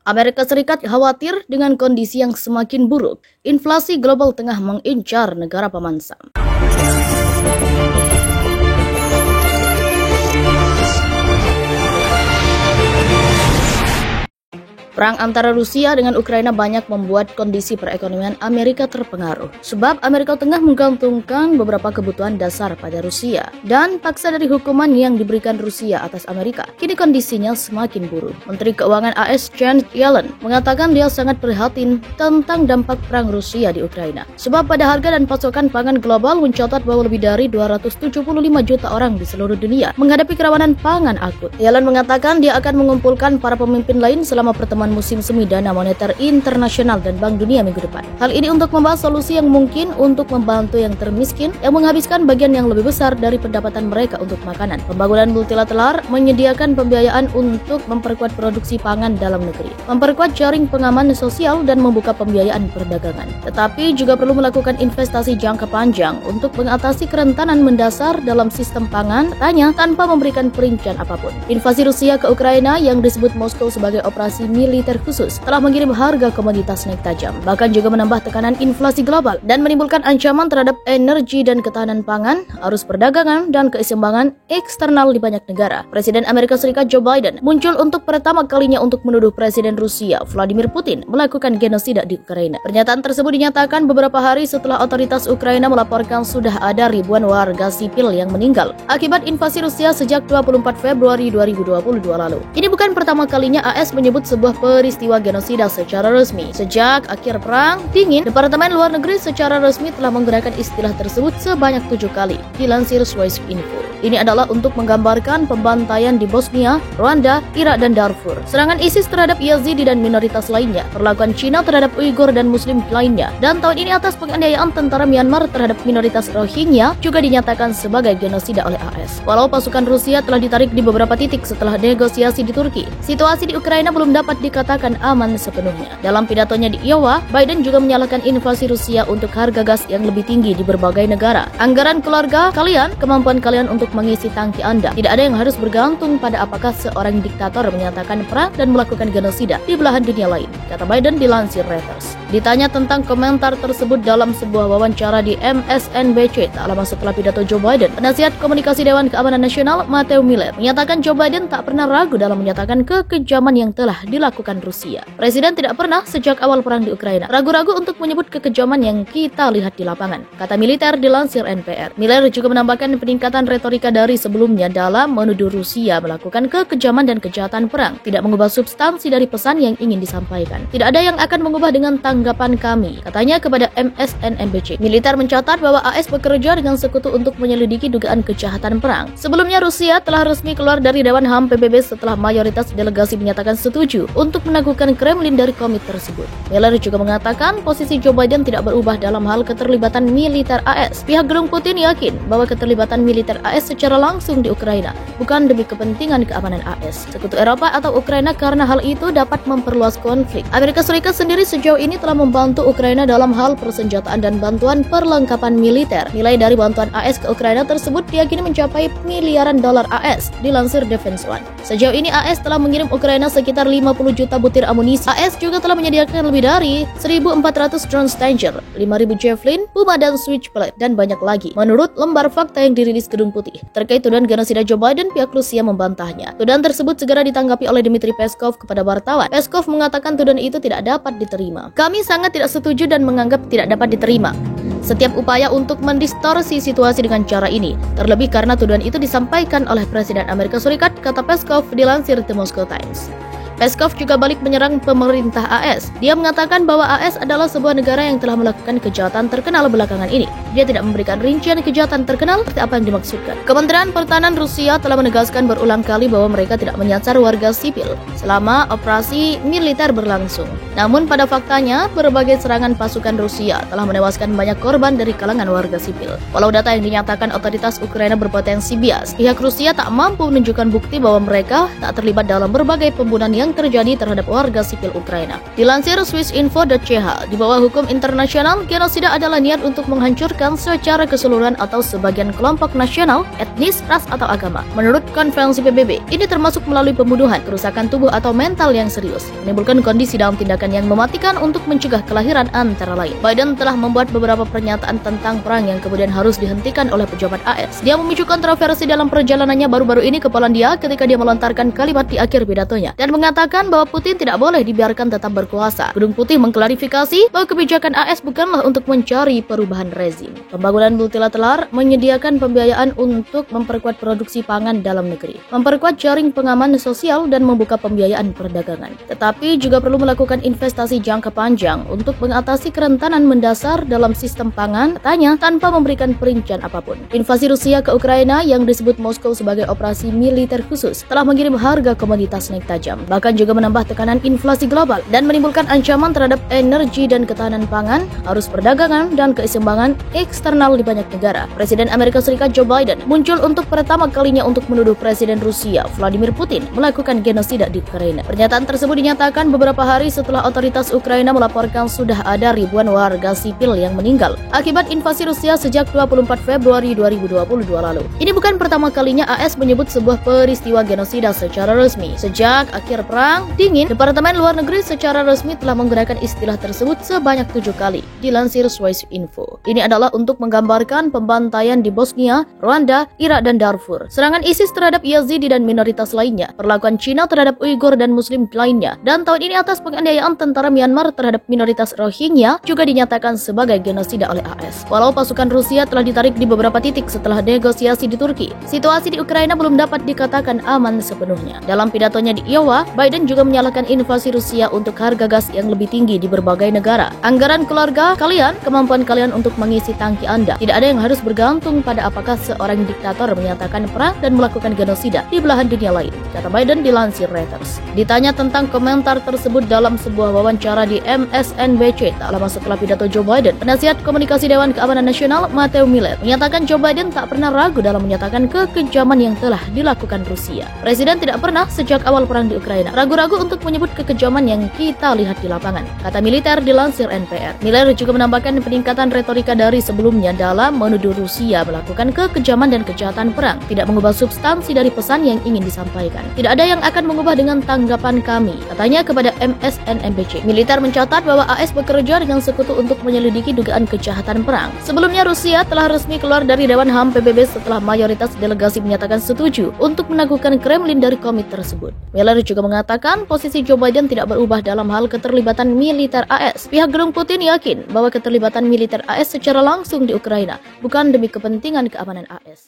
Amerika Serikat khawatir dengan kondisi yang semakin buruk. Inflasi global tengah mengincar negara pemansam. Perang antara Rusia dengan Ukraina banyak membuat kondisi perekonomian Amerika terpengaruh. Sebab Amerika Tengah menggantungkan beberapa kebutuhan dasar pada Rusia. Dan paksa dari hukuman yang diberikan Rusia atas Amerika, kini kondisinya semakin buruk. Menteri Keuangan AS Janet Yellen mengatakan dia sangat prihatin tentang dampak perang Rusia di Ukraina. Sebab pada harga dan pasokan pangan global mencatat bahwa lebih dari 275 juta orang di seluruh dunia menghadapi kerawanan pangan akut. Yellen mengatakan dia akan mengumpulkan para pemimpin lain selama pertemuan musim semi Dana Moneter Internasional dan Bank Dunia minggu depan. Hal ini untuk membahas solusi yang mungkin untuk membantu yang termiskin yang menghabiskan bagian yang lebih besar dari pendapatan mereka untuk makanan. Pembangunan multilateral menyediakan pembiayaan untuk memperkuat produksi pangan dalam negeri, memperkuat jaring pengaman sosial dan membuka pembiayaan perdagangan. Tetapi juga perlu melakukan investasi jangka panjang untuk mengatasi kerentanan mendasar dalam sistem pangan, katanya, tanpa memberikan perincian apapun. Invasi Rusia ke Ukraina yang disebut Moskow sebagai operasi militer khusus telah mengirim harga komoditas naik tajam, bahkan juga menambah tekanan inflasi global dan menimbulkan ancaman terhadap energi dan ketahanan pangan, arus perdagangan, dan keseimbangan eksternal di banyak negara. Presiden Amerika Serikat Joe Biden muncul untuk pertama kalinya untuk menuduh Presiden Rusia Vladimir Putin melakukan genosida di Ukraina. Pernyataan tersebut dinyatakan beberapa hari setelah otoritas Ukraina melaporkan sudah ada ribuan warga sipil yang meninggal akibat invasi Rusia sejak 24 Februari 2022 lalu. Ini bukan pertama kalinya AS menyebut sebuah peristiwa genosida secara resmi. Sejak akhir Perang Dingin, Departemen Luar Negeri secara resmi telah menggunakan istilah tersebut sebanyak 7 kali, dilansir Swiss Info. Ini adalah untuk menggambarkan pembantaian di Bosnia, Rwanda, Irak, dan Darfur, serangan ISIS terhadap Yazidi dan minoritas lainnya, perlakuan Cina terhadap Uighur dan Muslim lainnya, dan tahun ini atas penganiayaan tentara Myanmar terhadap minoritas Rohingya juga dinyatakan sebagai genosida oleh AS. Walau pasukan Rusia telah ditarik di beberapa titik setelah negosiasi di Turki, situasi di Ukraina belum dapat dikatakan aman sepenuhnya. Dalam pidatonya di Iowa, Biden juga menyalahkan invasi Rusia untuk harga gas yang lebih tinggi di berbagai negara. Anggaran keluarga kalian, kemampuan kalian untuk mengisi tangki Anda. Tidak ada yang harus bergantung pada apakah seorang diktator menyatakan perang dan melakukan genosida di belahan dunia lain, kata Biden dilansir Reuters. Ditanya tentang komentar tersebut dalam sebuah wawancara di MSNBC tak lama setelah pidato Joe Biden, penasihat komunikasi Dewan Keamanan Nasional Matthew Miller menyatakan Joe Biden tak pernah ragu dalam menyatakan kekejaman yang telah dilakukan Rusia. Presiden tidak pernah sejak awal perang di Ukraina ragu-ragu untuk menyebut kekejaman yang kita lihat di lapangan, kata militer dilansir NPR. Miller juga menambahkan peningkatan retorika dari sebelumnya dalam menuduh Rusia melakukan kekejaman dan kejahatan perang tidak mengubah substansi dari pesan yang ingin disampaikan. Tidak ada yang akan mengubah dengan tanggapan kami, katanya kepada MSNBC. Militer mencatat bahwa AS bekerja dengan sekutu untuk menyelidiki dugaan kejahatan perang. Sebelumnya Rusia telah resmi keluar dari Dewan HAM PBB setelah mayoritas delegasi menyatakan setuju untuk menaklukkan Kremlin dari komite tersebut. Miller juga mengatakan posisi Joe Biden tidak berubah dalam hal keterlibatan militer AS. Pihak gedung Putin yakin bahwa keterlibatan militer AS secara langsung di Ukraina bukan demi kepentingan keamanan AS, Sekutu Eropa atau Ukraina, karena hal itu dapat memperluas konflik. Amerika Serikat sendiri sejauh ini telah membantu Ukraina dalam hal persenjataan dan bantuan perlengkapan militer. Nilai dari bantuan AS ke Ukraina tersebut diyakini mencapai miliaran dolar AS, dilansir Defense One. Sejauh ini AS telah mengirim Ukraina sekitar 50 juta butir amunisi. AS juga telah menyediakan lebih dari 1.400 drone Stinger, 5.000 Javelin, Puma dan Switchblade, dan banyak lagi. Menurut lembar fakta yang dirilis Gedung Putih terkait tuduhan genosida Joe Biden, pihak Rusia membantahnya. Tuduhan tersebut segera ditanggapi oleh Dmitry Peskov kepada wartawan. Peskov mengatakan tuduhan itu tidak dapat diterima. Kami sangat tidak setuju dan menganggap tidak dapat diterima setiap upaya untuk mendistorsi situasi dengan cara ini, terlebih karena tuduhan itu disampaikan oleh Presiden Amerika Serikat, kata Peskov dilansir The Moscow Times. Peskov juga balik menyerang pemerintah AS. Dia mengatakan bahwa AS adalah sebuah negara yang telah melakukan kejahatan terkenal belakangan ini. Dia tidak memberikan rincian kejahatan terkenal seperti apa yang dimaksudkan. Kementerian Pertahanan Rusia telah menegaskan berulang kali bahwa mereka tidak menyasar warga sipil selama operasi militer berlangsung. Namun pada faktanya, berbagai serangan pasukan Rusia telah menewaskan banyak korban dari kalangan warga sipil. Walau data yang dinyatakan otoritas Ukraina berpotensi bias, pihak Rusia tak mampu menunjukkan bukti bahwa mereka tak terlibat dalam berbagai pembunuhan yang yang terjadi terhadap warga sipil Ukraina. Dilansir swissinfo.ch, di bawah hukum internasional, genosida adalah niat untuk menghancurkan secara keseluruhan atau sebagian kelompok nasional, etnis, ras, atau agama. Menurut Konvensi PBB, ini termasuk melalui pembunuhan, kerusakan tubuh atau mental yang serius, menimbulkan kondisi dalam tindakan yang mematikan untuk mencegah kelahiran antara lain. Biden telah membuat beberapa pernyataan tentang perang yang kemudian harus dihentikan oleh pejabat AS. Dia memicu kontroversi dalam perjalanannya baru-baru ini ke Polandia ketika dia melontarkan kalimat di akhir pidatonya dan mengatakan bahwa Putin tidak boleh dibiarkan tetap berkuasa. Gedung Putih mengklarifikasi bahwa kebijakan AS bukanlah untuk mencari perubahan rezim. Pembangunan multilateral menyediakan pembiayaan untuk memperkuat produksi pangan dalam negeri, memperkuat jaring pengaman sosial, dan membuka pembiayaan perdagangan. Tetapi juga perlu melakukan investasi jangka panjang untuk mengatasi kerentanan mendasar dalam sistem pangan, katanya, tanpa memberikan perincian apapun. Invasi Rusia ke Ukraina yang disebut Moskow sebagai operasi militer khusus telah mengirim harga komoditas naik tajam, bahkan juga menambah tekanan inflasi global dan menimbulkan ancaman terhadap energi dan ketahanan pangan, arus perdagangan, dan keseimbangan eksternal di banyak negara. Presiden Amerika Serikat Joe Biden muncul untuk pertama kalinya untuk menuduh Presiden Rusia Vladimir Putin melakukan genosida di Ukraina. Pernyataan tersebut dinyatakan beberapa hari setelah otoritas Ukraina melaporkan sudah ada ribuan warga sipil yang meninggal akibat invasi Rusia sejak 24 Februari 2022 lalu. Ini bukan pertama kalinya AS menyebut sebuah peristiwa genosida secara resmi. Sejak akhir Perang Dingin, Departemen Luar Negeri secara resmi telah menggunakan istilah tersebut sebanyak 7 kali, dilansir Swissinfo. Ini adalah untuk menggambarkan pembantaian di Bosnia, Rwanda, Irak, dan Darfur, serangan ISIS terhadap Yazidi dan minoritas lainnya, perlakuan Cina terhadap Uighur dan Muslim lainnya, dan tahun ini atas penganiayaan tentara Myanmar terhadap minoritas Rohingya juga dinyatakan sebagai genosida oleh AS. Walau pasukan Rusia telah ditarik di beberapa titik setelah negosiasi di Turki, situasi di Ukraina belum dapat dikatakan aman sepenuhnya. Dalam pidatonya di Iowa, Biden juga menyalahkan invasi Rusia untuk harga gas yang lebih tinggi di berbagai negara. Anggaran keluarga kalian, kemampuan kalian untuk mengisi tangki Anda. Tidak ada yang harus bergantung pada apakah seorang diktator menyatakan perang dan melakukan genosida di belahan dunia lain, kata Biden dilansir Reuters. Ditanya tentang komentar tersebut dalam sebuah wawancara di MSNBC tak lama setelah pidato Joe Biden, penasihat komunikasi Dewan Keamanan Nasional Matthew Miller menyatakan Joe Biden tak pernah ragu dalam menyatakan kekejaman yang telah dilakukan Rusia. Presiden tidak pernah sejak awal perang di Ukraina ragu-ragu untuk menyebut kekejaman yang kita lihat di lapangan, kata militer dilansir NPR. Miller juga menambahkan peningkatan retorika dari sebelumnya dalam menuduh Rusia melakukan kekejaman dan kejahatan perang tidak mengubah substansi dari pesan yang ingin disampaikan. Tidak ada yang akan mengubah dengan tanggapan kami, katanya kepada MSNBC. Militer mencatat bahwa AS bekerja dengan sekutu untuk menyelidiki dugaan kejahatan perang. Sebelumnya Rusia telah resmi keluar dari Dewan HAM PBB setelah mayoritas delegasi menyatakan setuju untuk menaklukkan Kremlin dari komite tersebut. Miller juga mengatakan posisi Joe Biden tidak berubah dalam hal keterlibatan militer AS. Pihak Gedung Putin yakin bahwa keterlibatan militer AS secara langsung di Ukraina bukan demi kepentingan keamanan AS.